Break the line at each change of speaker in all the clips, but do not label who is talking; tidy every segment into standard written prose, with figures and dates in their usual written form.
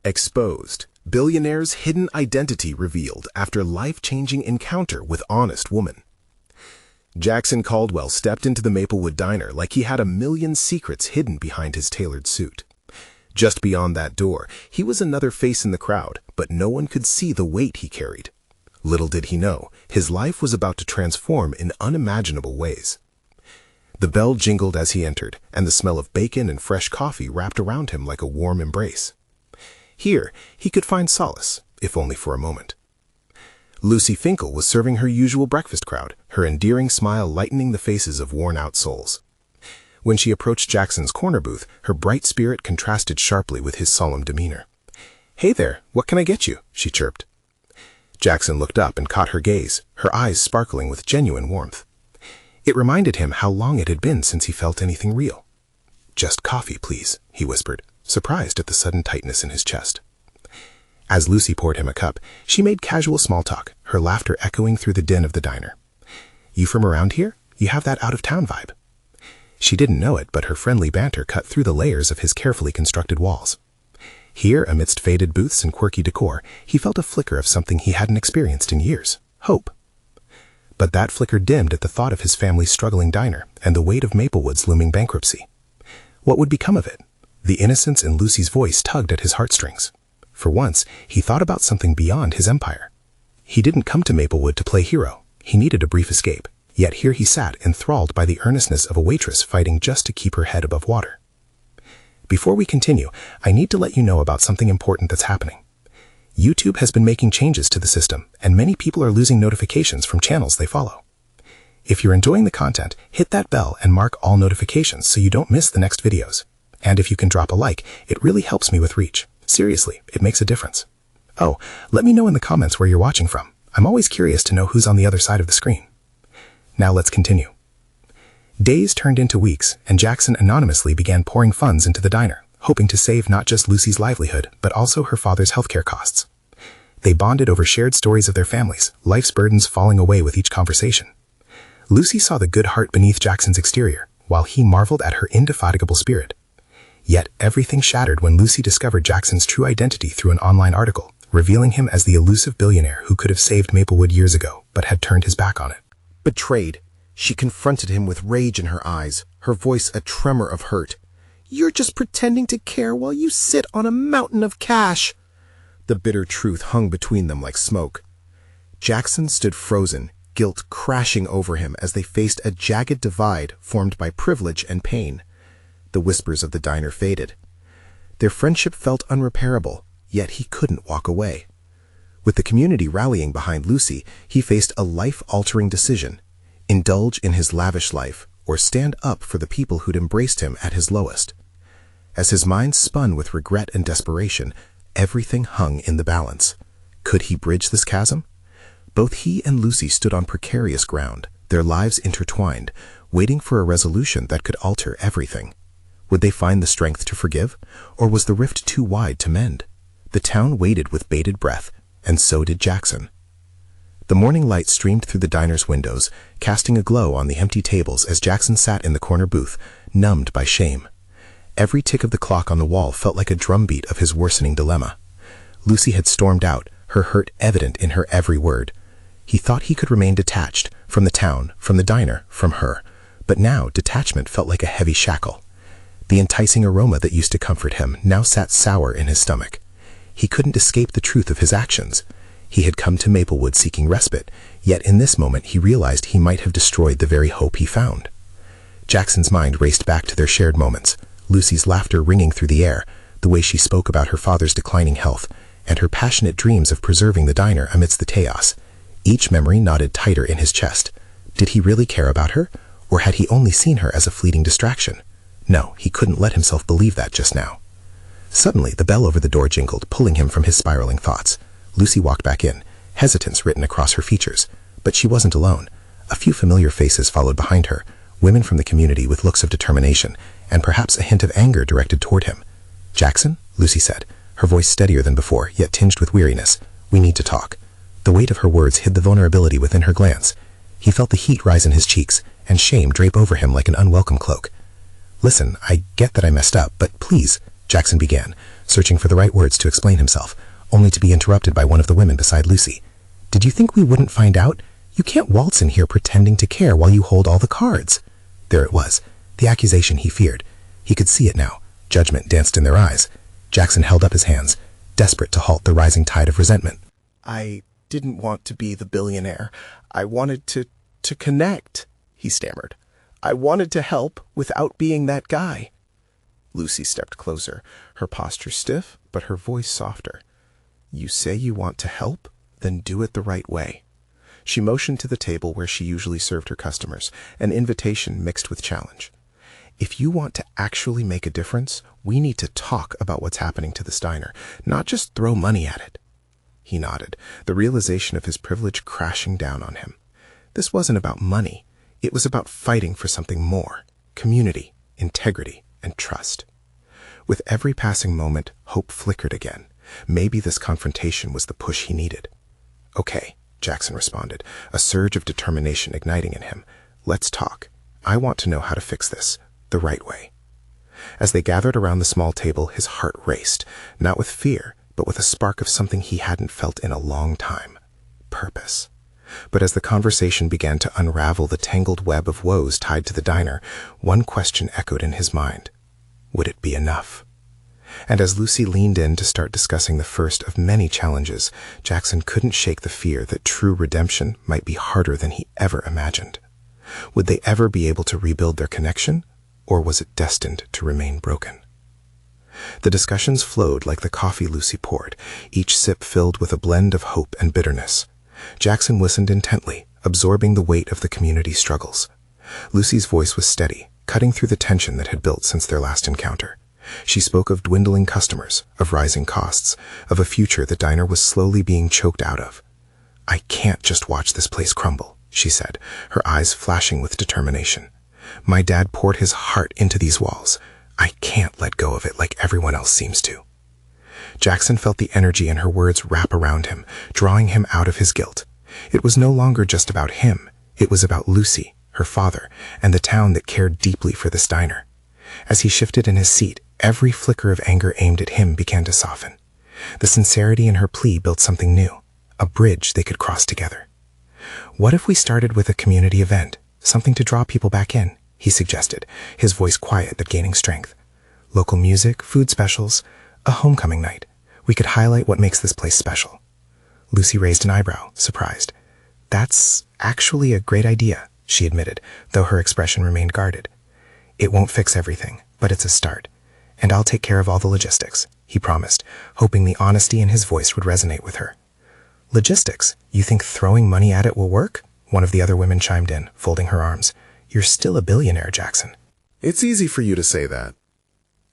Exposed. Billionaire's hidden identity revealed after life-changing encounter with honest woman. Jackson Caldwell stepped into the Maplewood diner like he had a million secrets hidden behind his tailored suit. Just beyond that door, he was another face in the crowd, but no one could see the weight he carried. Little did he know, his life was about to transform in unimaginable ways. The bell jingled as he entered, and the smell of bacon and fresh coffee wrapped around him like a warm embrace. Here, he could find solace, if only for a moment. Lucy Finkel was serving her usual breakfast crowd, her endearing smile lightening the faces of worn-out souls. When she approached Jackson's corner booth, her bright spirit contrasted sharply with his solemn demeanor. "Hey there, what can I get you?" she chirped. Jackson looked up and caught her gaze, her eyes sparkling with genuine warmth. It reminded him how long it had been since he felt anything real. "Just coffee, please," he whispered, surprised at the sudden tightness in his chest. As Lucy poured him a cup, she made casual small talk, her laughter echoing through the din of the diner. "You from around here? You have that out-of-town vibe." She didn't know it, but her friendly banter cut through the layers of his carefully constructed walls. Here, amidst faded booths and quirky decor, he felt a flicker of something he hadn't experienced in years: hope. But that flicker dimmed at the thought of his family's struggling diner and the weight of Maplewood's looming bankruptcy. What would become of it? The innocence in Lucy's voice tugged at his heartstrings. For once, he thought about something beyond his empire. He didn't come to Maplewood to play hero. He needed a brief escape. Yet here he sat, enthralled by the earnestness of a waitress fighting just to keep her head above water. Before we continue, I need to let you know about something important that's happening. YouTube has been making changes to the system, and many people are losing notifications from channels they follow. If you're enjoying the content, hit that bell and mark all notifications so you don't miss the next videos. And if you can drop a like, it really helps me with reach. Seriously, it makes a difference. Oh, let me know in the comments where you're watching from. I'm always curious to know who's on the other side of the screen. Now let's continue. Days turned into weeks, and Jackson anonymously began pouring funds into the diner, hoping to save not just Lucy's livelihood, but also her father's healthcare costs. They bonded over shared stories of their families, life's burdens falling away with each conversation. Lucy saw the good heart beneath Jackson's exterior, while he marveled at her indefatigable spirit. Yet everything shattered when Lucy discovered Jackson's true identity through an online article, revealing him as the elusive billionaire who could have saved Maplewood years ago, but had turned his back on it.
Betrayed, she confronted him with rage in her eyes, her voice a tremor of hurt. "You're just pretending to care while you sit on a mountain of cash." The bitter truth hung between them like smoke. Jackson stood frozen, guilt crashing over him as they faced a jagged divide formed by privilege and pain. The whispers of the diner faded. Their friendship felt unrepairable, yet he couldn't walk away. With the community rallying behind Lucy, he faced a life-altering decision: indulge in his lavish life, or stand up for the people who'd embraced him at his lowest. As his mind spun with regret and desperation, everything hung in the balance. Could he bridge this chasm? Both he and Lucy stood on precarious ground, their lives intertwined, waiting for a resolution that could alter everything. Would they find the strength to forgive, or was the rift too wide to mend? The town waited with bated breath, and so did Jackson. The morning light streamed through the diner's windows, casting a glow on the empty tables as Jackson sat in the corner booth, numbed by shame. Every tick of the clock on the wall felt like a drumbeat of his worsening dilemma. Lucy had stormed out, her hurt evident in her every word. He thought he could remain detached, from the town, from the diner, from her, but now detachment felt like a heavy shackle. The enticing aroma that used to comfort him now sat sour in his stomach. He couldn't escape the truth of his actions. He had come to Maplewood seeking respite, yet in this moment he realized he might have destroyed the very hope he found. Jackson's mind raced back to their shared moments, Lucy's laughter ringing through the air, the way she spoke about her father's declining health, and her passionate dreams of preserving the diner amidst the chaos. Each memory knotted tighter in his chest. Did he really care about her, or had he only seen her as a fleeting distraction? No, he couldn't let himself believe that just now. Suddenly, the bell over the door jingled, pulling him from his spiraling thoughts. Lucy walked back in, hesitance written across her features. But she wasn't alone. A few familiar faces followed behind her, women from the community with looks of determination, and perhaps a hint of anger directed toward him. "Jackson?" Lucy said, her voice steadier than before, yet tinged with weariness. "We need to talk." The weight of her words hid the vulnerability within her glance. He felt the heat rise in his cheeks, and shame drape over him like an unwelcome cloak. "Listen, I get that I messed up, but please," Jackson began, searching for the right words to explain himself, only to be interrupted by one of the women beside Lucy. "Did you think we wouldn't find out? You can't waltz in here pretending to care while you hold all the cards." There it was, the accusation he feared. He could see it now. Judgment danced in their eyes. Jackson held up his hands, desperate to halt the rising tide of resentment.
"I didn't want to be the billionaire. I wanted to connect," he stammered. "I wanted to help without being that guy." Lucy stepped closer, her posture stiff, but her voice softer. "You say you want to help? Then do it the right way." She motioned to the table where she usually served her customers, an invitation mixed with challenge. "If you want to actually make a difference, we need to talk about what's happening to this diner, not just throw money at it." He nodded, the realization of his privilege crashing down on him. This wasn't about money. It was about fighting for something more: community, integrity, and trust. With every passing moment, hope flickered again. Maybe this confrontation was the push he needed. "Okay," Jackson responded, a surge of determination igniting in him. "Let's talk. I want to know how to fix this the right way." As they gathered around the small table, his heart raced, not with fear, but with a spark of something he hadn't felt in a long time: purpose. But as the conversation began to unravel the tangled web of woes tied to the diner, one question echoed in his mind: would it be enough? And as Lucy leaned in to start discussing the first of many challenges, Jackson couldn't shake the fear that true redemption might be harder than he ever imagined. Would they ever be able to rebuild their connection, or was it destined to remain broken? The discussions flowed like the coffee Lucy poured, each sip filled with a blend of hope and bitterness. Jackson listened intently, absorbing the weight of the community's struggles. Lucy's voice was steady, cutting through the tension that had built since their last encounter. She spoke of dwindling customers, of rising costs, of a future the diner was slowly being choked out of. "I can't just watch this place crumble," she said, her eyes flashing with determination. "My dad poured his heart into these walls. I can't let go of it like everyone else seems to." Jackson felt the energy in her words wrap around him, drawing him out of his guilt. It was no longer just about him. It was about Lucy, her father, and the town that cared deeply for this diner. As he shifted in his seat, every flicker of anger aimed at him began to soften. The sincerity in her plea built something new, a bridge they could cross together. "What if we started with a community event, something to draw people back in?" he suggested, his voice quiet but gaining strength. "Local music, food specials, a homecoming night. We could highlight what makes this place special." Lucy raised an eyebrow, surprised. "That's actually a great idea," she admitted, though her expression remained guarded. "It won't fix everything, but it's a start. And I'll take care of all the logistics," he promised, hoping the honesty in his voice would resonate with her. "Logistics? You think throwing money at it will work?" One of the other women chimed in, folding her arms. "You're still a billionaire, Jackson." "It's easy for you to say that."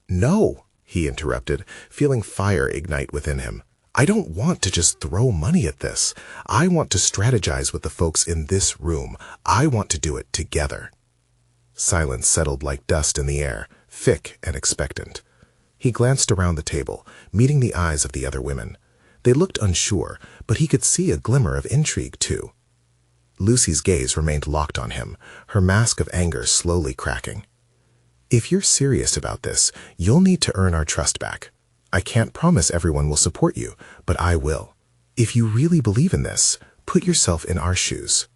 "No," he interrupted, feeling fire ignite within him. "I don't want to just throw money at this. I want to strategize with the folks in this room. I want to do it together." Silence settled like dust in the air, thick and expectant. He glanced around the table, meeting the eyes of the other women. They looked unsure, but he could see a glimmer of intrigue, too. Lucy's gaze remained locked on him, her mask of anger slowly cracking. "If you're serious about this, you'll need to earn our trust back. I can't promise everyone will support you, but I will. If you really believe in this, put yourself in our shoes."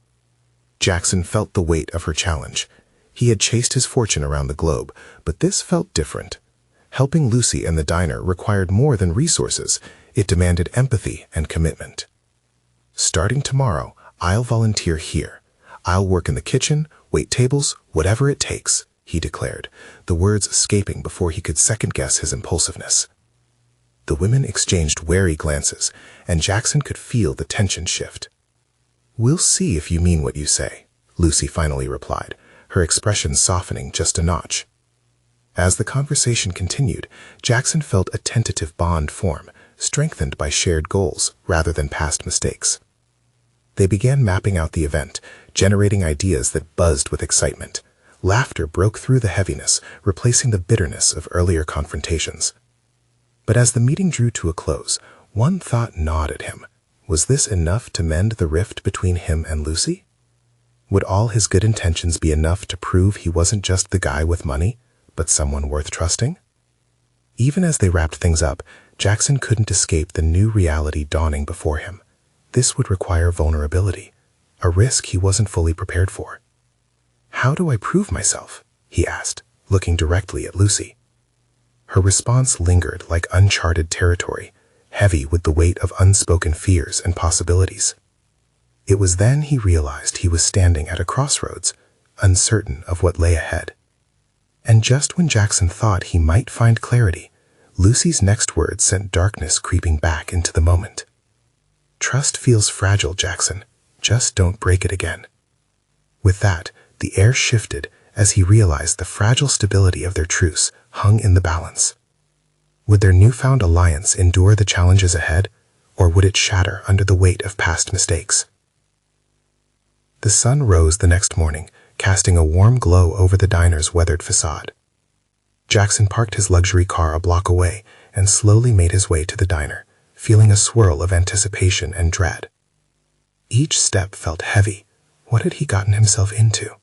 Jackson felt the weight of her challenge. He had chased his fortune around the globe, but this felt different. Helping Lucy and the diner required more than resources. It demanded empathy and commitment. "Starting tomorrow, I'll volunteer here. I'll work in the kitchen, wait tables, whatever it takes," he declared, the words escaping before he could second-guess his impulsiveness. The women exchanged wary glances, and Jackson could feel the tension shift. "We'll see if you mean what you say," Lucy finally replied, her expression softening just a notch. As the conversation continued, Jackson felt a tentative bond form, strengthened by shared goals rather than past mistakes. They began mapping out the event, generating ideas that buzzed with excitement. Laughter broke through the heaviness, replacing the bitterness of earlier confrontations. But as the meeting drew to a close, one thought gnawed at him. Was this enough to mend the rift between him and Lucy? Would all his good intentions be enough to prove he wasn't just the guy with money, but someone worth trusting?
Even as they wrapped things up, Jackson couldn't escape the new reality dawning before him. This would require vulnerability, a risk he wasn't fully prepared for. "How do I prove myself?" he asked, looking directly at Lucy. Her response lingered like uncharted territory, heavy with the weight of unspoken fears and possibilities. It was then he realized he was standing at a crossroads, uncertain of what lay ahead. And just when Jackson thought he might find clarity, Lucy's next words sent darkness creeping back into the moment. "Trust feels fragile, Jackson. Just don't break it again." With that, the air shifted as he realized the fragile stability of their truce hung in the balance. Would their newfound alliance endure the challenges ahead, or would it shatter under the weight of past mistakes? The sun rose the next morning, casting a warm glow over the diner's weathered facade. Jackson parked his luxury car a block away and slowly made his way to the diner, feeling a swirl of anticipation and dread. Each step felt heavy. What had he gotten himself into?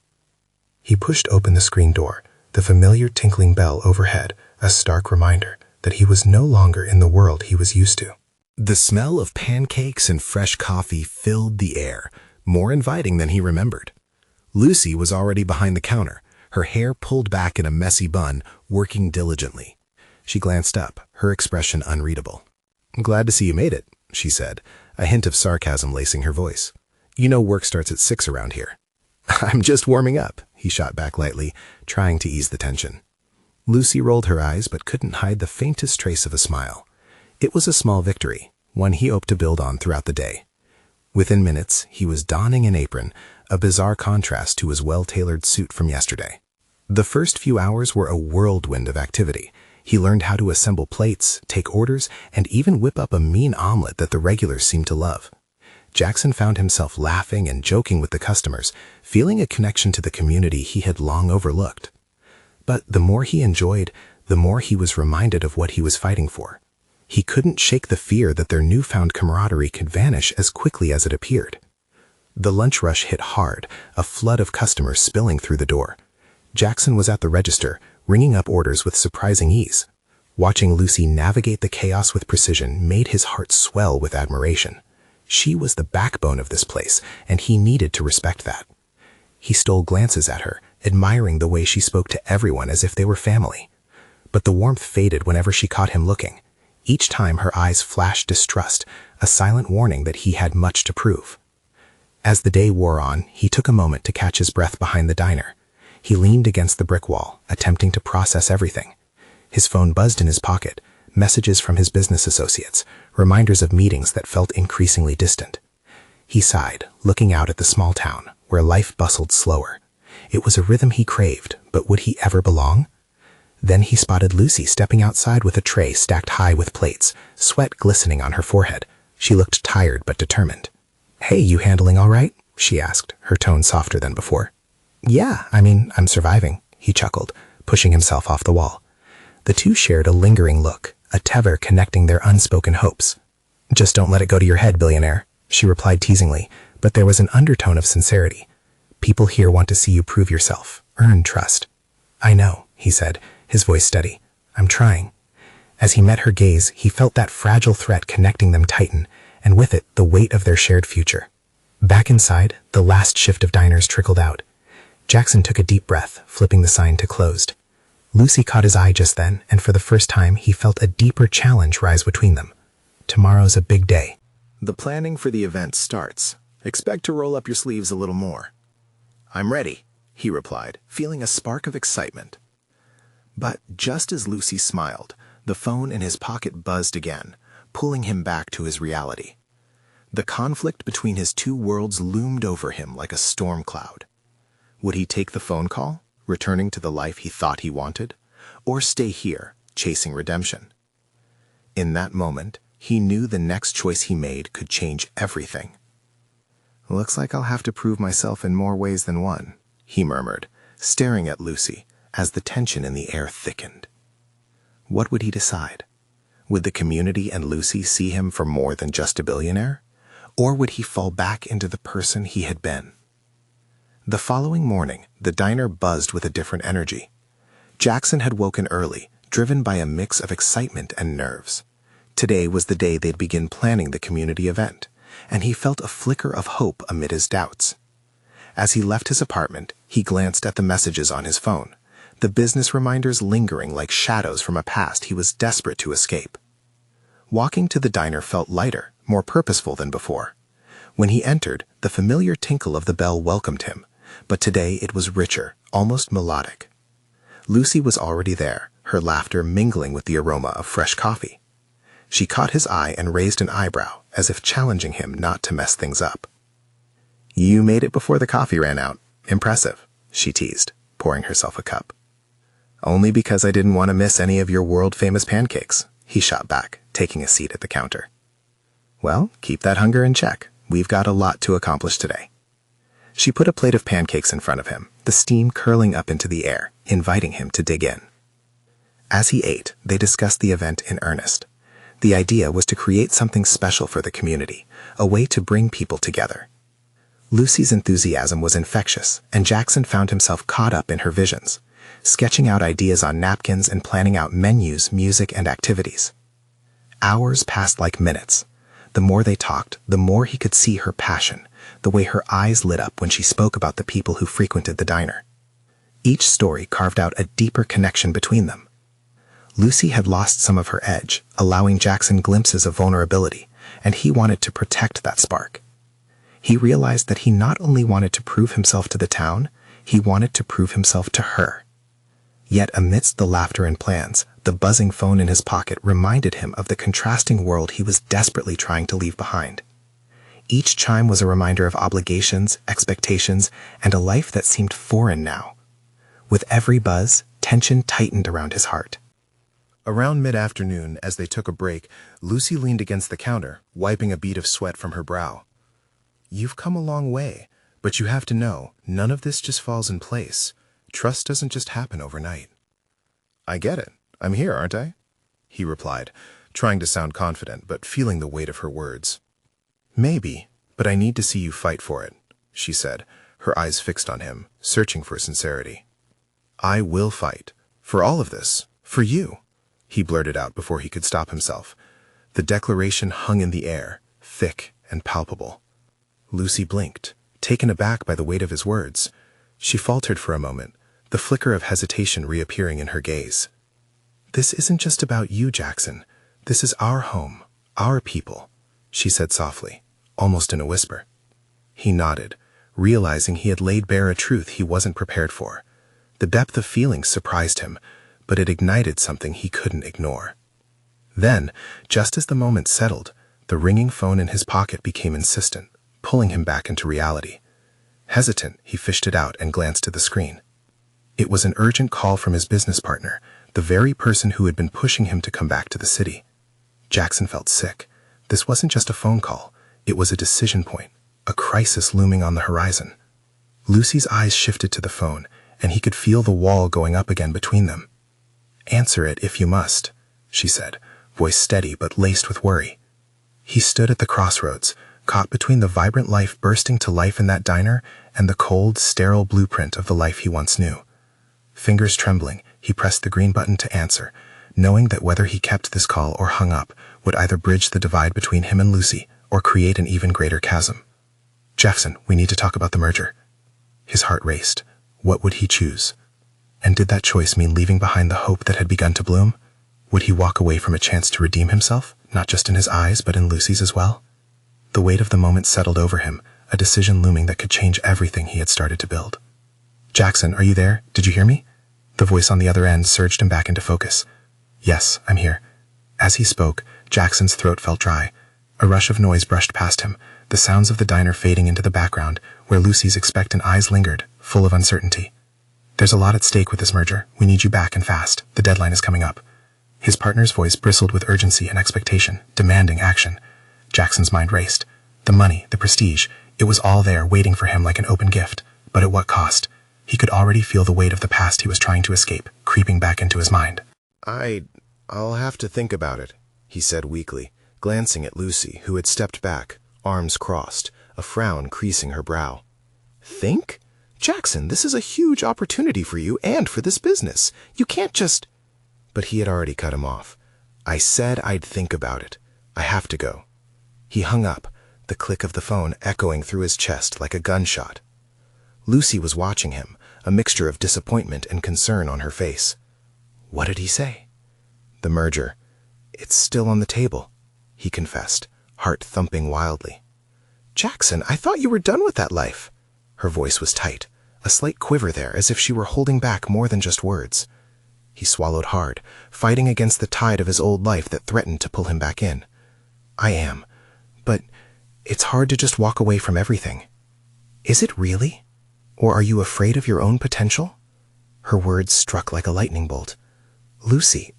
He pushed open the screen door, the familiar tinkling bell overhead, a stark reminder that he was no longer in the world he was used to.
The smell of pancakes and fresh coffee filled the air, more inviting than he remembered. Lucy was already behind the counter, her hair pulled back in a messy bun, working diligently. She glanced up, her expression unreadable. "I'm glad to see you made it," she said, a hint of sarcasm lacing her voice. "You know work starts at 6 around here." "I'm just warming up," he shot back lightly, trying to ease the tension. Lucy rolled her eyes but couldn't hide the faintest trace of a smile. It was a small victory, one he hoped to build on throughout the day. Within minutes, he was donning an apron, a bizarre contrast to his well-tailored suit from yesterday. The first few hours were a whirlwind of activity. He learned how to assemble plates, take orders, and even whip up a mean omelet that the regulars seemed to love. Jackson found himself laughing and joking with the customers, feeling a connection to the community he had long overlooked. But the more he enjoyed, the more he was reminded of what he was fighting for. He couldn't shake the fear that their newfound camaraderie could vanish as quickly as it appeared. The lunch rush hit hard, a flood of customers spilling through the door. Jackson was at the register, ringing up orders with surprising ease. Watching Lucy navigate the chaos with precision made his heart swell with admiration. She was the backbone of this place, and he needed to respect that. He stole glances at her, admiring the way she spoke to everyone as if they were family. But the warmth faded whenever she caught him looking. Each time her eyes flashed distrust, a silent warning that he had much to prove. As the day wore on, he took a moment to catch his breath behind the diner. He leaned against the brick wall, attempting to process everything. His phone buzzed in his pocket, messages from his business associates, reminders of meetings that felt increasingly distant. He sighed, looking out at the small town, where life bustled slower. It was a rhythm he craved, but would he ever belong? Then he spotted Lucy stepping outside with a tray stacked high with plates, sweat glistening on her forehead. She looked tired but determined. "Hey, you handling all right?" she asked, her tone softer than before. "Yeah, I'm surviving," he chuckled, pushing himself off the wall. The two shared a lingering look, a tether connecting their unspoken hopes. "Just don't let it go to your head, billionaire," she replied teasingly, but there was an undertone of sincerity. "People here want to see you prove yourself, earn trust." "I know," he said, his voice steady. "I'm trying." As he met her gaze, he felt that fragile thread connecting them tighten, and with it, the weight of their shared future. Back inside, the last shift of diners trickled out. Jackson took a deep breath, flipping the sign to closed. Lucy caught his eye just then, and for the first time, he felt a deeper challenge rise between them. Tomorrow's a big day. The planning for the event starts. Expect to roll up your sleeves a little more. "I'm ready," he replied, feeling a spark of excitement. But just as Lucy smiled, the phone in his pocket buzzed again, pulling him back to his reality. The conflict between his two worlds loomed over him like a storm cloud. Would he take the phone call, returning to the life he thought he wanted, or stay here, chasing redemption? In that moment, he knew the next choice he made could change everything. "Looks like I'll have to prove myself in more ways than one," he murmured, staring at Lucy as the tension in the air thickened. What would he decide? Would the community and Lucy see him for more than just a billionaire? Or would he fall back into the person he had been? The following morning, the diner buzzed with a different energy. Jackson had woken early, driven by a mix of excitement and nerves. Today was the day they'd begin planning the community event, and he felt a flicker of hope amid his doubts. As he left his apartment, he glanced at the messages on his phone, the business reminders lingering like shadows from a past he was desperate to escape. Walking to the diner felt lighter, more purposeful than before. When he entered, the familiar tinkle of the bell welcomed him, but today it was richer, almost melodic. Lucy was already there, her laughter mingling with the aroma of fresh coffee. She caught his eye and raised an eyebrow, as if challenging him not to mess things up. "You made it before the coffee ran out. Impressive," she teased, pouring herself a cup. "Only because I didn't want to miss any of your world-famous pancakes," he shot back, taking a seat at the counter. "Well, keep that hunger in check. We've got a lot to accomplish today." She put a plate of pancakes in front of him, the steam curling up into the air, inviting him to dig in. As he ate, they discussed the event in earnest. The idea was to create something special for the community, a way to bring people together. Lucy's enthusiasm was infectious, and Jackson found himself caught up in her visions, sketching out ideas on napkins and planning out menus, music, and activities. Hours passed like minutes. The more they talked, the more he could see her passion, the way her eyes lit up when she spoke about the people who frequented the diner. Each story carved out a deeper connection between them. Lucy had lost some of her edge, allowing Jackson glimpses of vulnerability, and he wanted to protect that spark. He realized that he not only wanted to prove himself to the town, he wanted to prove himself to her. Yet amidst the laughter and plans, the buzzing phone in his pocket reminded him of the contrasting world he was desperately trying to leave behind. Each chime was a reminder of obligations, expectations, and a life that seemed foreign now. With every buzz, tension tightened around his heart. Around mid-afternoon, as they took a break, Lucy leaned against the counter, wiping a bead of sweat from her brow. "You've come a long way, but you have to know, none of this just falls in place. Trust doesn't just happen overnight." "I get it. I'm here, aren't I?" he replied, trying to sound confident, but feeling the weight of her words. "Maybe, but I need to see you fight for it," she said, her eyes fixed on him, searching for sincerity. "I will fight. For all of this. For you," he blurted out before he could stop himself. The declaration hung in the air, thick and palpable. Lucy blinked, taken aback by the weight of his words. She faltered for a moment, the flicker of hesitation reappearing in her gaze. "This isn't just about you, Jackson. This is our home, our people," she said softly, almost in a whisper. He nodded, realizing he had laid bare a truth he wasn't prepared for. The depth of feeling surprised him, but it ignited something he couldn't ignore. Then, just as the moment settled, the ringing phone in his pocket became insistent, pulling him back into reality. Hesitant, he fished it out and glanced at the screen. It was an urgent call from his business partner, the very person who had been pushing him to come back to the city. Jackson felt sick. This wasn't just a phone call. It was a decision point, a crisis looming on the horizon. Lucy's eyes shifted to the phone, and he could feel the wall going up again between them. "Answer it if you must," she said, voice steady but laced with worry. He stood at the crossroads, caught between the vibrant life bursting to life in that diner and the cold, sterile blueprint of the life he once knew. Fingers trembling, he pressed the green button to answer, knowing that whether he kept this call or hung up would either bridge the divide between him and Lucy or create an even greater chasm. "Jeffson, we need to talk about the merger." His heart raced. What would he choose? And did that choice mean leaving behind the hope that had begun to bloom? Would he walk away from a chance to redeem himself, not just in his eyes but in Lucy's as well? The weight of the moment settled over him, a decision looming that could change everything he had started to build. "Jackson, are you there? Did you hear me?" The voice on the other end surged him back into focus. "Yes, I'm here." As he spoke, Jackson's throat felt dry. A rush of noise brushed past him, the sounds of the diner fading into the background, where Lucy's expectant eyes lingered, full of uncertainty. "There's a lot at stake with this merger. We need you back and fast. The deadline is coming up." His partner's voice bristled with urgency and expectation, demanding action. Jackson's mind raced. The money, the prestige, it was all there waiting for him like an open gift. But at what cost? He could already feel the weight of the past he was trying to escape, creeping back into his mind. I'll have to think about it," he said weakly, glancing at Lucy, who had stepped back, arms crossed, a frown creasing her brow. "Think? Jackson, this is a huge opportunity for you and for this business. You can't just—" But he had already cut him off. "I said I'd think about it. I have to go." He hung up, the click of the phone echoing through his chest like a gunshot. Lucy was watching him, a mixture of disappointment and concern on her face. What did he say? The merger. "It's still on the table," he confessed, heart thumping wildly. "Jackson, I thought you were done with that life." Her voice was tight, a slight quiver there as if she were holding back more than just words. He swallowed hard, fighting against the tide of his old life that threatened to pull him back in. "I am. But it's hard to just walk away from everything." "Is it really? Or are you afraid of your own potential?" Her words struck like a lightning bolt. "Lucy,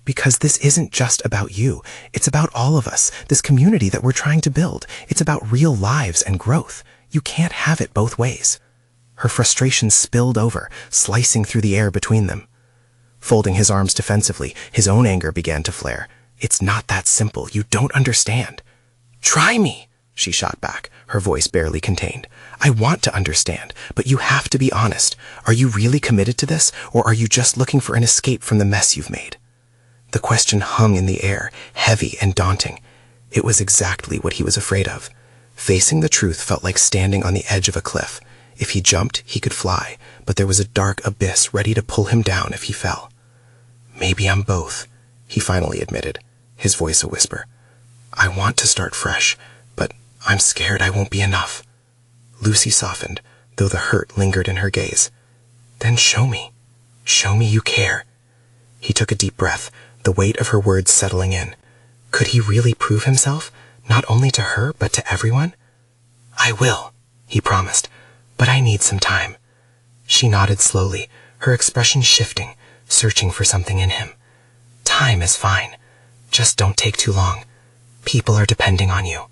because this isn't just about you. It's about all of us, this community that we're trying to build. It's about real lives and growth. You can't have it both ways." Her frustration spilled over, slicing through the air between them. Folding his arms defensively, his own anger began to flare. "It's not that simple. You don't understand." "Try me," she shot back, her voice barely contained. "I want to understand, but you have to be honest. Are you really committed to this, or are you just looking for an escape from the mess you've made?" The question hung in the air, heavy and daunting. It was exactly what he was afraid of. Facing the truth felt like standing on the edge of a cliff. If he jumped, he could fly, but there was a dark abyss ready to pull him down if he fell. "Maybe I'm both," he finally admitted, his voice a whisper. "I want to start fresh, but I'm scared I won't be enough." Lucy softened, though the hurt lingered in her gaze. "Then show me. Show me you care." He took a deep breath, the weight of her words settling in. Could he really prove himself, not only to her, but to everyone? "I will," he promised, "but I need some time." She nodded slowly, her expression shifting, searching for something in him. "Time is fine. Just don't take too long. People are depending on you."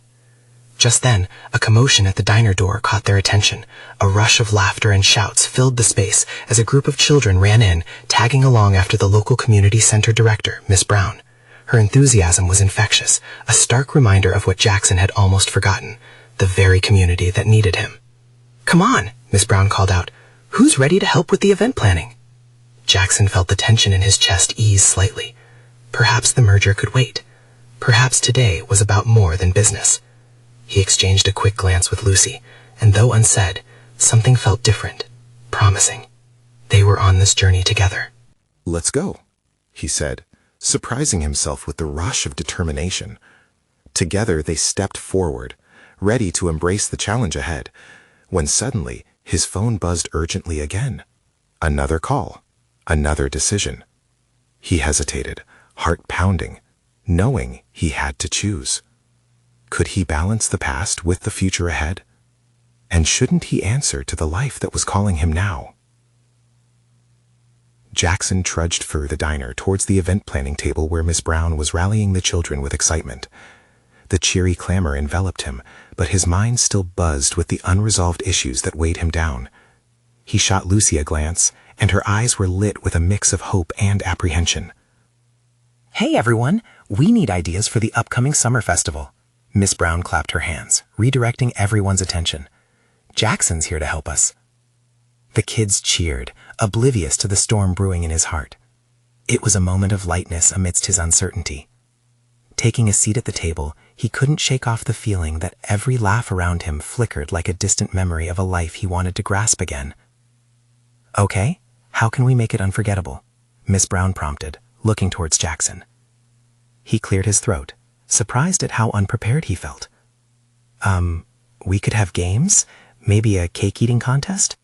Just then, a commotion at the diner door caught their attention. A rush of laughter and shouts filled the space as a group of children ran in, tagging along after the local community center director, Miss Brown. Her enthusiasm was infectious, a stark reminder of what Jackson had almost forgotten, the very community that needed him. "Come on," Miss Brown called out. "Who's ready to help with the event planning?" Jackson felt the tension in his chest ease slightly. Perhaps the merger could wait. Perhaps today was about more than business. He exchanged a quick glance with Lucy, and though unsaid, something felt different, promising. They were on this journey together. "Let's go," he said, surprising himself with the rush of determination. Together they stepped forward, ready to embrace the challenge ahead, when suddenly his phone buzzed urgently again. Another call, another decision. He hesitated, heart pounding, knowing he had to choose. Could he balance the past with the future ahead? And shouldn't he answer to the life that was calling him now? Jackson trudged through the diner towards the event planning table where Miss Brown was rallying the children with excitement. The cheery clamor enveloped him, but his mind still buzzed with the unresolved issues that weighed him down. He shot Lucy a glance, and her eyes were lit with a mix of hope and apprehension.
"Hey everyone, we need ideas for the upcoming summer festival." Miss Brown clapped her hands, redirecting everyone's attention. "Jackson's here to help us." The kids cheered, oblivious to the storm brewing in his heart. It was a moment of lightness amidst his uncertainty. Taking a seat at the table, he couldn't shake off the feeling that every laugh around him flickered like a distant memory of a life he wanted to grasp again. "Okay, how can we make it unforgettable?" Miss Brown prompted, looking towards Jackson. He cleared his throat, surprised at how unprepared he felt. We could have games? Maybe a cake-eating contest?"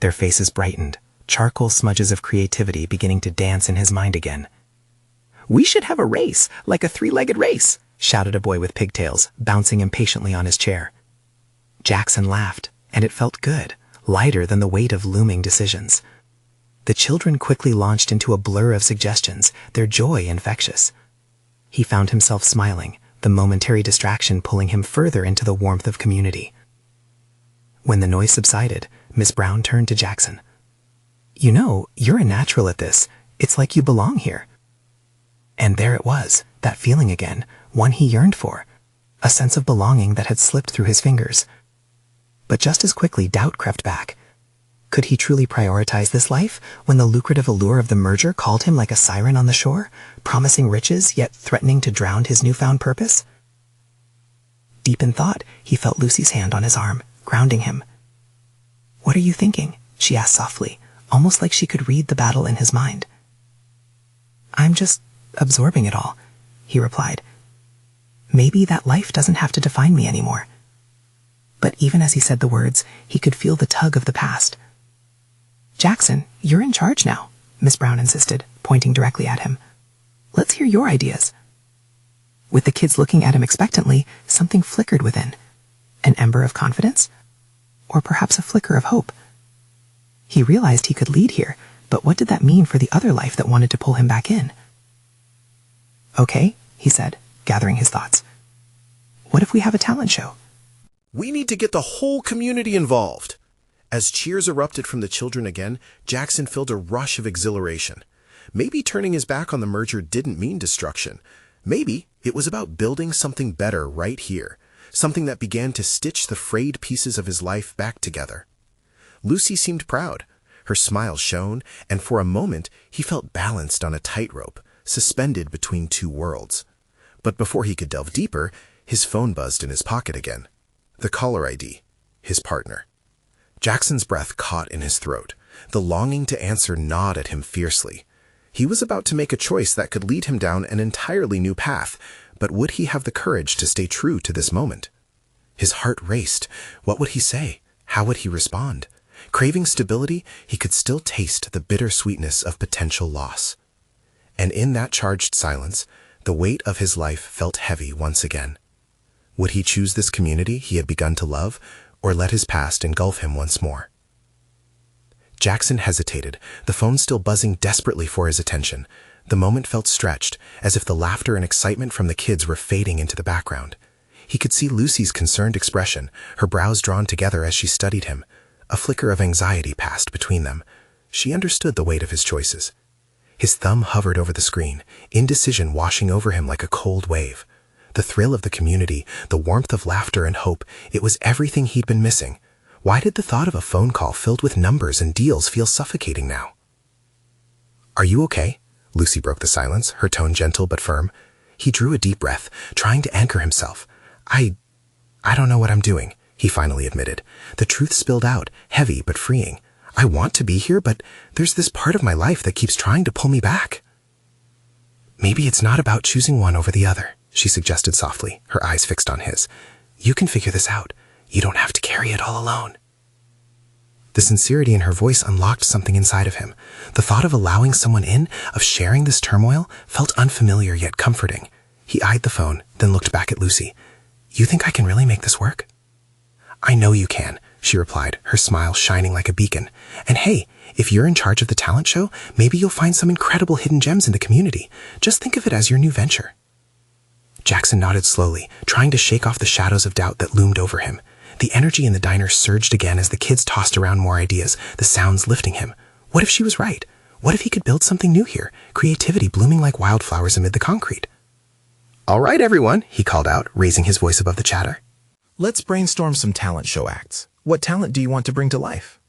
Their faces brightened, charcoal smudges of creativity beginning to dance in his mind again. "We should have a race, like a three-legged race," shouted a boy with pigtails, bouncing impatiently on his chair. Jackson laughed, and it felt good, lighter than the weight of looming decisions. The children quickly launched into a blur of suggestions, their joy infectious. He found himself smiling, the momentary distraction pulling him further into the warmth of community. When the noise subsided, Miss Brown turned to Jackson. "You know, you're a natural at this. It's like you belong here." And there it was, that feeling again, one he yearned for, a sense of belonging that had slipped through his fingers. But just as quickly doubt crept back. Could he truly prioritize this life when the lucrative allure of the merger called him like a siren on the shore, promising riches yet threatening to drown his newfound purpose? Deep in thought, he felt Lucy's hand on his arm, grounding him. "What are you thinking?" she asked softly, almost like she could read the battle in his mind. "I'm just absorbing it all," he replied. "Maybe that life doesn't have to define me anymore." But even as he said the words, he could feel the tug of the past. "Jackson, you're in charge now," Miss Brown insisted, pointing directly at him. "Let's hear your ideas." With the kids looking at him expectantly, something flickered within. An ember of confidence? Or perhaps a flicker of hope? He realized he could lead here, but what did that mean for the other life that wanted to pull him back in? "Okay," he said, gathering his thoughts. "What if we have a talent show?"
"We need to get the whole community involved." As cheers erupted from the children again, Jackson felt a rush of exhilaration. Maybe turning his back on the merger didn't mean destruction. Maybe it was about building something better right here, something that began to stitch the frayed pieces of his life back together. Lucy seemed proud. Her smile shone, and for a moment he felt balanced on a tightrope, suspended between two worlds. But before he could delve deeper, his phone buzzed in his pocket again. The caller ID, his partner. Jackson's breath caught in his throat. The longing to answer gnawed at him fiercely. He was about to make a choice that could lead him down an entirely new path, but would he have the courage to stay true to this moment? His heart raced. What would he say? How would he respond? Craving stability, he could still taste the bitter sweetness of potential loss. And in that charged silence, the weight of his life felt heavy once again. Would he choose this community he had begun to love, or let his past engulf him once more? Jackson hesitated, the phone still buzzing desperately for his attention. The moment felt stretched, as if the laughter and excitement from the kids were fading into the background. He could see Lucy's concerned expression, her brows drawn together as she studied him. A flicker of anxiety passed between them. She understood the weight of his choices. His thumb hovered over the screen, indecision washing over him like a cold wave. The thrill of the community, the warmth of laughter and hope, it was everything he'd been missing. Why did the thought of a phone call filled with numbers and deals feel suffocating now? "Are you okay?" Lucy broke the silence, her tone gentle but firm. He drew a deep breath, trying to anchor himself. I don't know what I'm doing," he finally admitted. The truth spilled out, heavy but freeing. "I want to be here, but there's this part of my life that keeps trying to pull me back." "Maybe it's not about choosing one over the other," she suggested softly, her eyes fixed on his. "You can figure this out. You don't have to carry it all alone." The sincerity in her voice unlocked something inside of him. The thought of allowing someone in, of sharing this turmoil, felt unfamiliar yet comforting. He eyed the phone, then looked back at Lucy. "You think I can really make this work?" "I know you can," she replied, her smile shining like a beacon. "And hey, if you're in charge of the talent show, maybe you'll find some incredible hidden gems in the community. Just think of it as your new venture." Jackson nodded slowly, trying to shake off the shadows of doubt that loomed over him. The energy in the diner surged again as the kids tossed around more ideas, the sounds lifting him. What if she was right? What if he could build something new here, creativity blooming like wildflowers amid the concrete? "All right, everyone," he called out, raising his voice above the chatter. "Let's brainstorm some talent show acts. What talent do you want to bring to life?"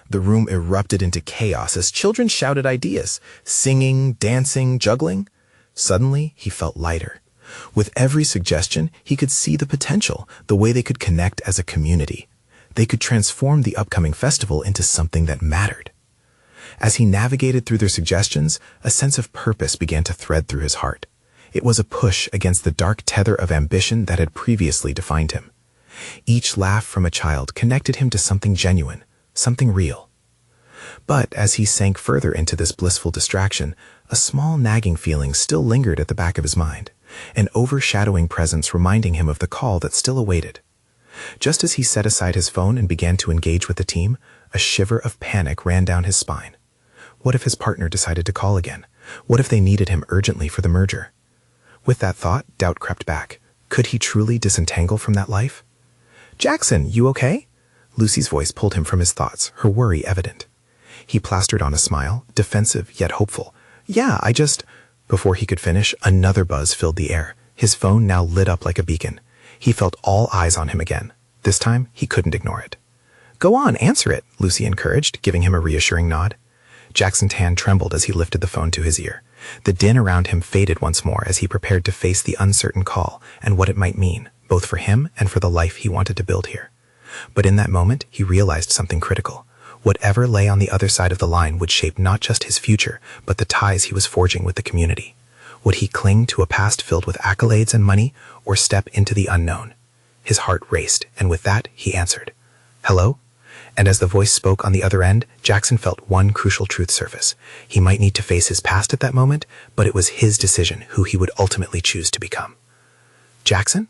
The room erupted into chaos as children shouted ideas, singing, dancing, juggling. Suddenly, he felt lighter. With every suggestion, he could see the potential, the way they could connect as a community. They could transform the upcoming festival into something that mattered. As he navigated through their suggestions, a sense of purpose began to thread through his heart. It was a push against the dark tether of ambition that had previously defined him. Each laugh from a child connected him to something genuine, something real. But as he sank further into this blissful distraction, a small nagging feeling still lingered at the back of his mind, an overshadowing presence reminding him of the call that still awaited. Just as he set aside his phone and began to engage with the team, a shiver of panic ran down his spine. What if his partner decided to call again? What if they needed him urgently for the merger? With that thought, doubt crept back. Could he truly disentangle from that life? "Jackson, you okay?" Lucy's voice pulled him from his thoughts, her worry evident. He plastered on a smile, defensive yet hopeful. "Yeah, I just—" Before he could finish, another buzz filled the air. His phone now lit up like a beacon. He felt all eyes on him again. This time, he couldn't ignore it.
Go on, answer it, Lucy encouraged, giving him a reassuring nod. Jackson's hand trembled as he lifted the phone to his ear. The din around him faded once more as he prepared to face the uncertain call and what it might mean, both for him and for the life he wanted to build here. But in that moment, he realized something critical. Whatever lay on the other side of the line would shape not just his future, but the ties he was forging with the community. Would he cling to a past filled with accolades and money, or step into the unknown? His heart raced, and with that, he answered. Hello? And as the voice spoke on the other end, Jackson felt one crucial truth surface. He might need to face his past at that moment, but it was his decision who he would ultimately choose to become. Jackson?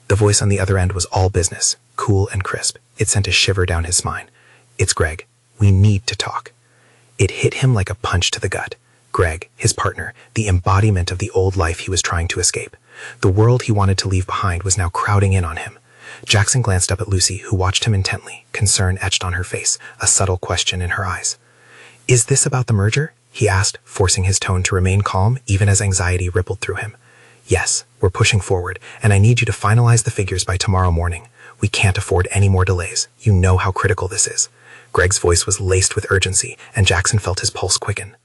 The voice on the other end was all business, cool and crisp. It sent a shiver down his spine. It's Greg. We need to talk. It hit him like a punch to the gut. Greg, his partner, the embodiment of the old life he was trying to escape. The world he wanted to leave behind was now crowding in on him. Jackson glanced up at Lucy, who watched him intently, concern etched on her face, a subtle question in her eyes. Is this about the merger? He asked, forcing his tone to remain calm, even as anxiety rippled through him. Yes, we're pushing forward, and I need you to finalize the figures by tomorrow morning. We can't afford any more delays. You know how critical this is. Greg's voice was laced with urgency, and Jackson felt his pulse quicken.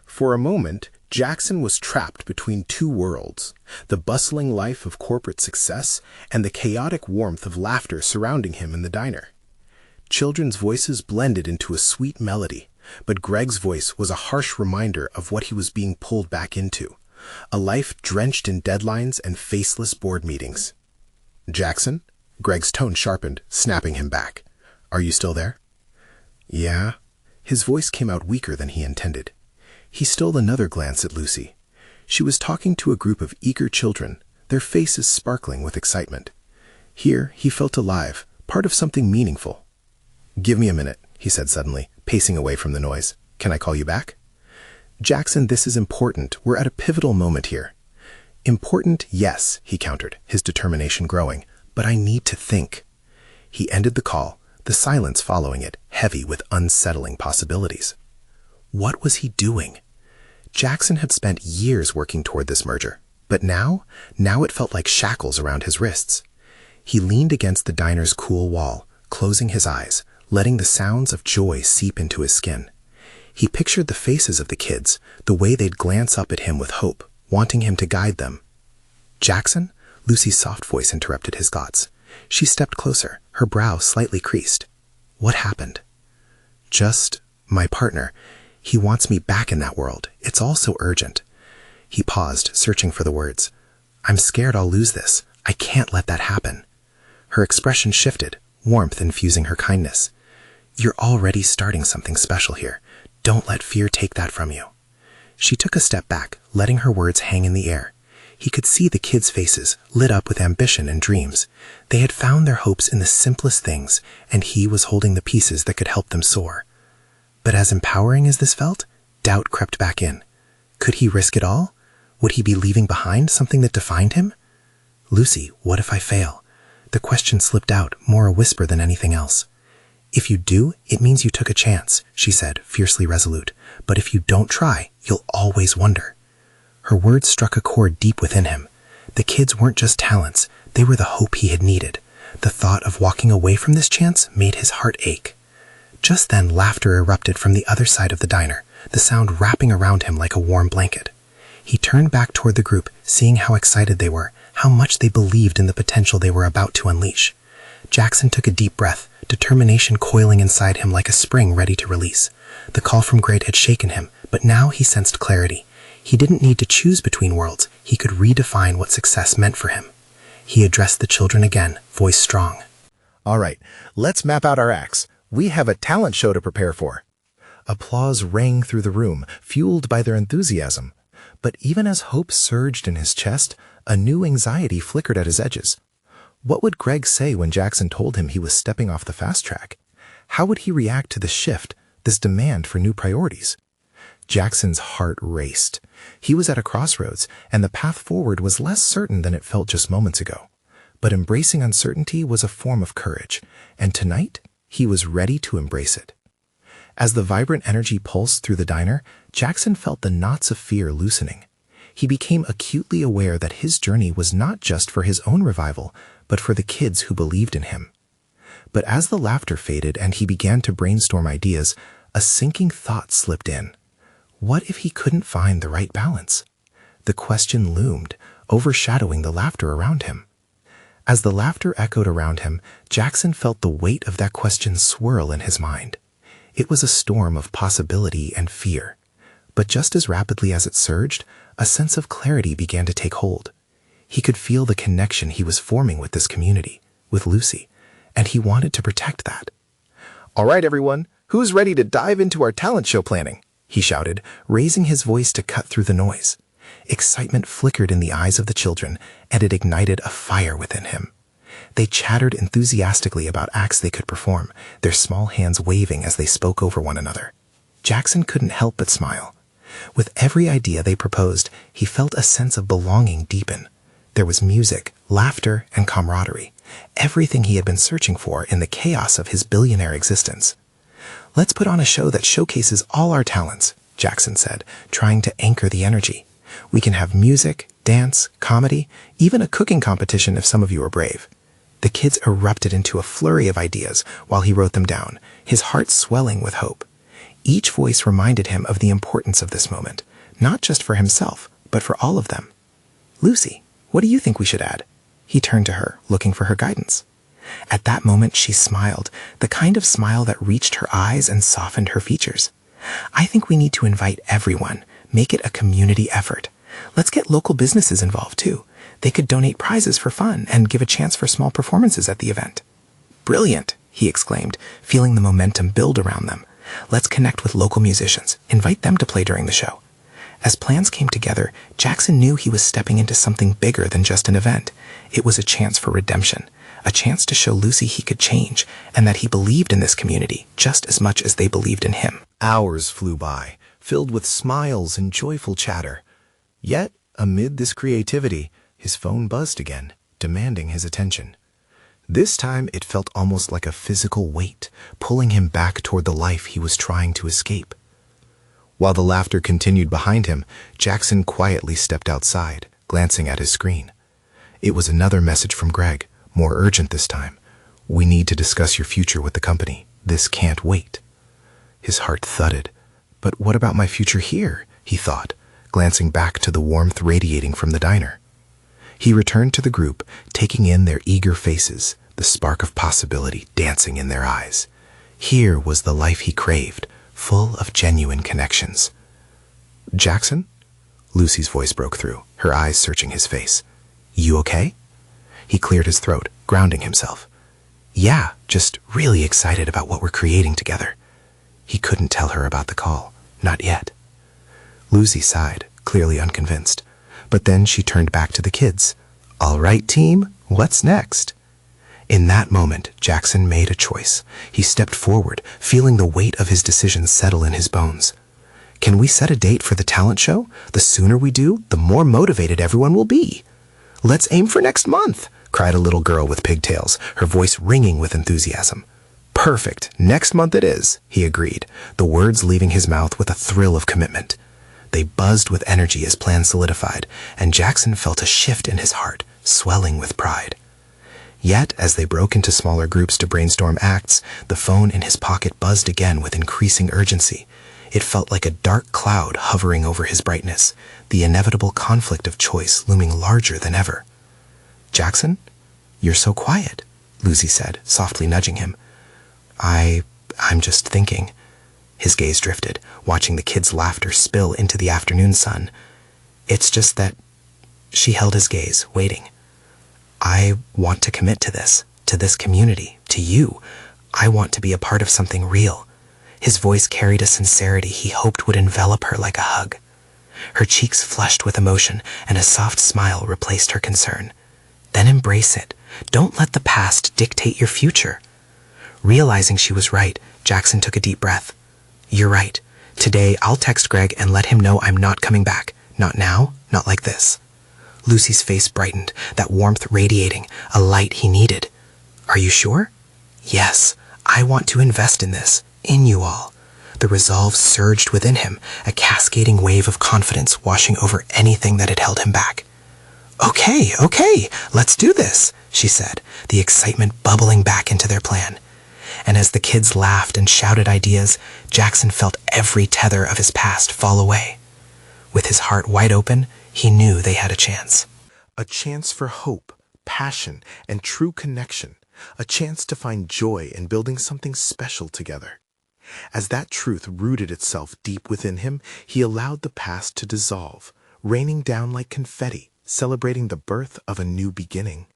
For a moment, Jackson was trapped between two worlds, the bustling life of corporate success and the chaotic warmth of laughter surrounding him in the diner. Children's voices blended into a sweet melody, but Greg's voice was a harsh reminder of what he was being pulled back into, a life drenched in deadlines and faceless board meetings. Jackson? Greg's tone sharpened, snapping him back. Are you still there? Yeah. His voice came out weaker than he intended. He stole another glance at Lucy. She was talking to a group of eager children, their faces sparkling with excitement. Here, he felt alive, part of something meaningful. Give me a minute, he said suddenly, pacing away from the noise. Can I call you back? Jackson, this is important. We're at a pivotal moment here. Important, yes, he countered, his determination growing. But I need to think. He ended the call, the silence following it, heavy with unsettling possibilities. What was he doing? Jackson had spent years working toward this merger, but now it felt like shackles around his wrists. He leaned against the diner's cool wall, closing his eyes, letting the sounds of joy seep into his skin. He pictured the faces of the kids, the way they'd glance up at him with hope, wanting him to guide them. Jackson? Lucy's soft voice interrupted his thoughts. She stepped closer, her brow slightly creased. What happened? Just my partner. He wants me back in that world. It's all so urgent. He paused, searching for the words. I'm scared I'll lose this. I can't let that happen. Her expression shifted, warmth infusing her kindness. You're already starting something special here. Don't let fear take that from you. She took a step back, letting her words hang in the air. He could see the kids' faces, lit up with ambition and dreams. They had found their hopes in the simplest things, and he was holding the pieces that could help them soar. But as empowering as this felt, doubt crept back in. Could he risk it all? Would he be leaving behind something that defined him? Lucy, what if I fail? The question slipped out, more a whisper than anything else. If you do, it means you took a chance, she said, fiercely resolute. But if you don't try, you'll always wonder. Her words struck a chord deep within him. The kids weren't just talents, they were the hope he had needed. The thought of walking away from this chance made his heart ache. Just then, laughter erupted from the other side of the diner, the sound wrapping around him like a warm blanket. He turned back toward the group, seeing how excited they were, how much they believed in the potential they were about to unleash. Jackson took a deep breath, determination coiling inside him like a spring ready to release. The call from Greg had shaken him, but now he sensed clarity. He didn't need to choose between worlds. He could redefine what success meant for him. He addressed the children again, voice strong.
All right, let's map out our acts. We have a talent show to prepare for. Applause rang through the room, fueled by their enthusiasm. But even as hope surged in his chest, a new anxiety flickered at his edges. What would Greg say when Jackson told him he was stepping off the fast track? How would he react to this shift, this demand for new priorities? Jackson's heart raced. He was at a crossroads, and the path forward was less certain than it felt just moments ago. But embracing uncertainty was a form of courage, and tonight, he was ready to embrace it. As the vibrant energy pulsed through the diner, Jackson felt the knots of fear loosening. He became acutely aware that his journey was not just for his own revival, but for the kids who believed in him. But as the laughter faded and he began to brainstorm ideas, a sinking thought slipped in. What if he couldn't find the right balance? The question loomed, overshadowing the laughter around him. As the laughter echoed around him, Jackson felt the weight of that question swirl in his mind. It was a storm of possibility and fear. But just as rapidly as it surged, a sense of clarity began to take hold. He could feel the connection he was forming with this community, with Lucy, and he wanted to protect that.
All right, everyone, who's ready to dive into our talent show planning?
He shouted, raising his voice to cut through the noise. Excitement flickered in the eyes of the children, and it ignited a fire within him. They chattered enthusiastically about acts they could perform, their small hands waving as they spoke over one another. Jackson couldn't help but smile. With every idea they proposed, he felt a sense of belonging deepen. There was music, laughter, and camaraderie, everything he had been searching for in the chaos of his billionaire existence. "Let's put on a show that showcases all our talents," Jackson said, trying to anchor the energy. "We can have music, dance, comedy, even a cooking competition if some of you are brave." The kids erupted into a flurry of ideas while he wrote them down, his heart swelling with hope. Each voice reminded him of the importance of this moment, not just for himself, but for all of them. "Lucy, what do you think we should add?" He turned to her, looking for her guidance. At that moment, she smiled, the kind of smile that reached her eyes and softened her features. "I think we need to invite everyone, make it a community effort. Let's get local businesses involved too. They could donate prizes for fun and give a chance for small performances at the event." "Brilliant," he exclaimed, feeling the momentum build around them. "Let's connect with local musicians, invite them to play during the show." As plans came together, Jackson knew he was stepping into something bigger than just an event. It was a chance for redemption, a chance to show Lucy he could change, and that he believed in this community just as much as they believed in him.
Hours flew by, filled with smiles and joyful chatter. Yet, amid this creativity, his phone buzzed again, demanding his attention. This time it felt almost like a physical weight, pulling him back toward the life he was trying to escape. While the laughter continued behind him, Jackson quietly stepped outside, glancing at his screen. It was another message from Greg, more urgent this time. "We need to discuss your future with the company. This can't wait." His heart thudded. "But what about my future here?" he thought, glancing back to the warmth radiating from the diner. He returned to the group, taking in their eager faces, the spark of possibility dancing in their eyes. Here was the life he craved, full of genuine connections. "Jackson?" Lucy's voice broke through, her eyes searching his face. "You okay?" He cleared his throat, grounding himself. "Yeah, just really excited about what we're creating together." He couldn't tell her about the call, not yet. Lucy sighed, clearly unconvinced. But then she turned back to the kids. "All right, team, what's next?" In that moment, Jackson made a choice. He stepped forward, feeling the weight of his decision settle in his bones. "Can we set a date for the talent show? The sooner we do, the more motivated everyone will be." "Let's aim for next month," cried a little girl with pigtails, her voice ringing with enthusiasm. "Perfect, next month it is," he agreed, the words leaving his mouth with a thrill of commitment. They buzzed with energy as plans solidified, and Jackson felt a shift in his heart, swelling with pride. Yet, as they broke into smaller groups to brainstorm acts, the phone in his pocket buzzed again with increasing urgency. It felt like a dark cloud hovering over his brightness, the inevitable conflict of choice looming larger than ever. "Jackson, you're so quiet," Lucy said, softly nudging him. I'm just thinking." His gaze drifted, watching the kids' laughter spill into the afternoon sun. "It's just that..." She held his gaze, waiting. "I want to commit to this community, to you. I want to be a part of something real." His voice carried a sincerity he hoped would envelop her like a hug. Her cheeks flushed with emotion, and a soft smile replaced her concern. "Then embrace it. Don't let the past dictate your future." Realizing she was right, Jackson took a deep breath. "You're right. Today, I'll text Greg and let him know I'm not coming back. Not now, not like this." Lucy's face brightened, that warmth radiating, a light he needed. "Are you sure?" "Yes, I want to invest in this, in you all." The resolve surged within him, a cascading wave of confidence washing over anything that had held him back. Okay, let's do this,"
she said, the excitement bubbling back into their plan. And as the kids laughed and shouted ideas, Jackson felt every tether of his past fall away. With his heart wide open, he knew they had a chance.
A chance for hope, passion, and true connection. A chance to find joy in building something special together. As that truth rooted itself deep within him, he allowed the past to dissolve, raining down like confetti, celebrating the birth of a new beginning.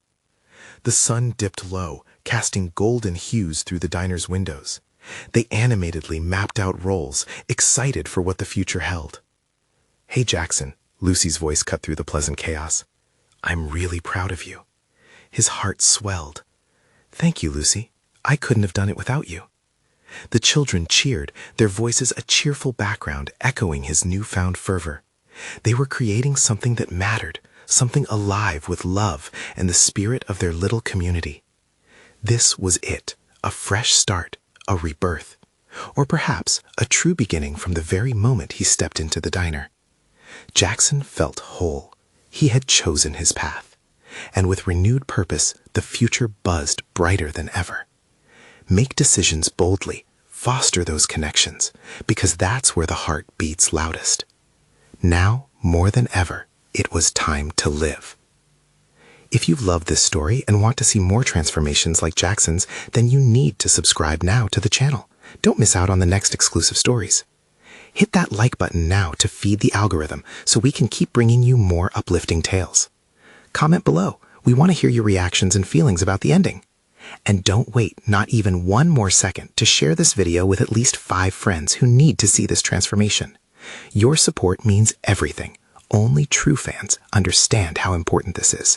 The sun dipped low, casting golden hues through the diner's windows. They animatedly mapped out roles, excited for what the future held. "Hey, Jackson," Lucy's voice cut through the pleasant chaos. "I'm really proud of you." His heart swelled. "Thank you, Lucy. I couldn't have done it without you." The children cheered, their voices a cheerful background echoing his newfound fervor. They were creating something that mattered, something alive with love and the spirit of their little community. This was it, a fresh start, a rebirth, or perhaps a true beginning from the very moment he stepped into the diner. Jackson felt whole. He had chosen his path. And with renewed purpose, the future buzzed brighter than ever. Make decisions boldly, foster those connections, because that's where the heart beats loudest. Now, more than ever, it was time to live. If you've loved this story and want to see more transformations like Jackson's, then you need to subscribe now to the channel. Don't miss out on the next exclusive stories. Hit that like button now to feed the algorithm so we can keep bringing you more uplifting tales. Comment below. We want to hear your reactions and feelings about the ending. And don't wait not even one more second to share this video with at least 5 friends who need to see this transformation. Your support means everything. Only true fans understand how important this is.